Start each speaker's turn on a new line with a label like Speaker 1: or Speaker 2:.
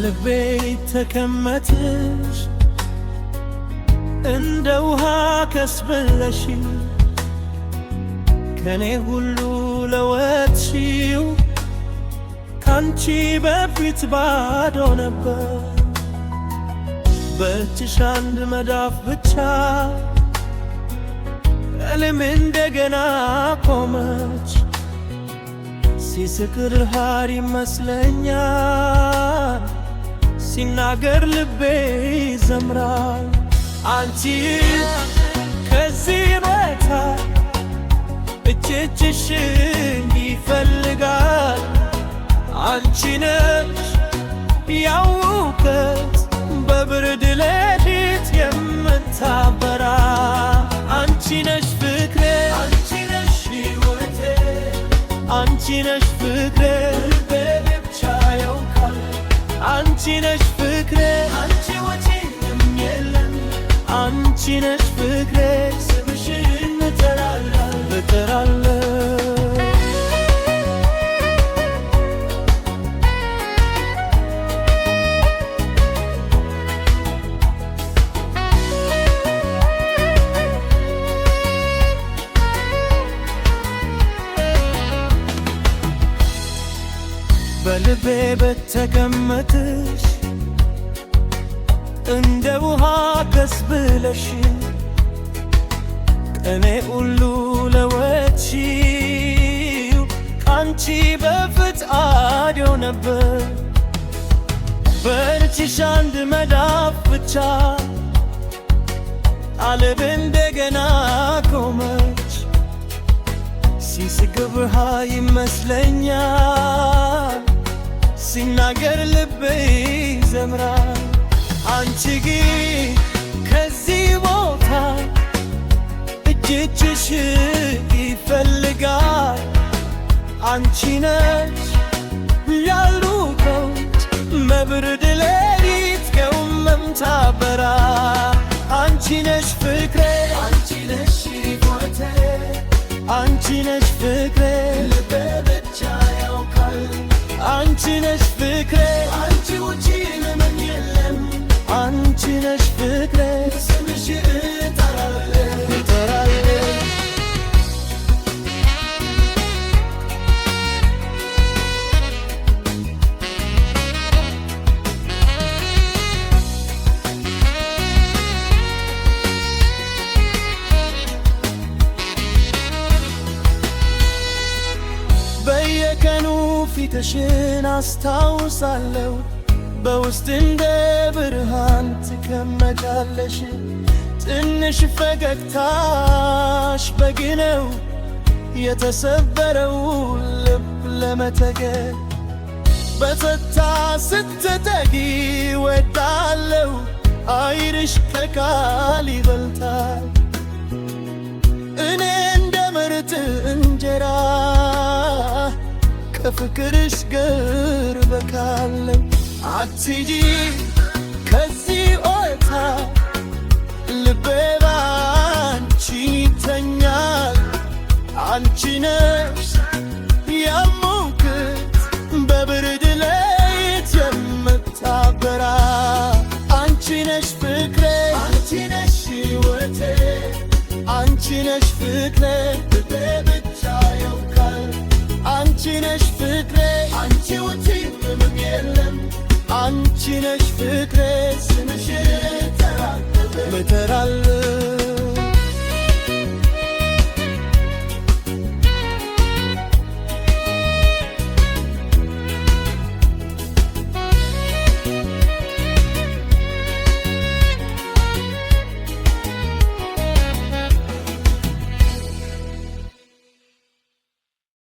Speaker 1: በልቤ ተቀመጥሽ እንደ ውሃ ከስብለሽ ከኔ ሁሉ ለወጥሽው ካንቺ በፊት ባዶ ነበር። በእጅሽ አንድ መዳፍ ብቻ እልም እንደገና ቆመች። ሲስቅር ሃር ይመስለኛል ሲናገር ልቤ ይዘምራል። አንቺ ከዚህ በታ እጅሽን ይፈልጋል። አንቺ ነሽ ያውቀት በብርድ ሌሊት የምታበራ። አንቺ ነሽ ፍቅሬ፣ አንቺ ነሽ ሕይወቴ፣ አንቺ ነሽ ፍቅሬ ልቤ ብቻ ያውቃል። አንቺ ነሽ ፍቅሬ፣ አንቺ ወጪም የለም። አንቺ ነሽ ፍቅሬ ስምሽን እጠራለሁ። በልቤ በተቀመጥሽ እንደ ውሃ ከስብለሽ ቀኔ ሁሉ ለወጥሽው ካንቺ በፊት አድዮ ነበር። በእጅሽ አንድ መዳፍ ብቻ ዓለም እንደገና ቆመች። ሲስቅ ብርሃን ይመስለኛል ሲናገር ልቤ ይዘምራል። አንቺ ግን ከዚህ ቦታ እጅሽ ይፈልጋል። አንቺ ነሽ ያሉበት በብርድ ሌሊት የምታበራ። አንቺ ነሽ ፍቅሬ፣ አንቺ ነሽ ሕይወቴ፣ አንቺ ነሽ ፍቅሬ ልቤ ብቻ ያውቃል። አንቺ ነሽ ፍቅሬ፣ አንቺ ውጪ ምንም የለም። አንቺ ነሽ ፍቅሬ ስምሽን እጠራለሁ። በየቀኑ ፊትሽን አስታውሳለሁ። በውስጥ እንደ ብርሃን ትቀመጫለሽ። ትንሽ ፈገግታሽ በቂ ነው የተሰበረው ልብ ለመጠገን። በጸጥታ ስትጠጊ ወዳለው አይንሽ ከቃል ይበልጣል። እኔ እንደ ምርጥ እንጀራ ከፍቅርሽ ጋር በቃለሁ። አትሂጂ ከዚህ ቦታ ልቤ ባንቺ ይተኛል። አንቺ ነሽ ያሙክት በብርድ ሌሊት የምታበራ። አንቺ ነሽ ፍቅሬ፣ አንቺ ነሽ ሕይወቴ፣ አንቺ ነሽ ፍቅሬ ልቤ ብቻ ያውቃል። አንቺ ነሽ ፍቅሬ፣ አንቺ ውጪ ምንም የለም። አንቺ ነሽ ፍቅሬ ስምሽን እጠራለሁ።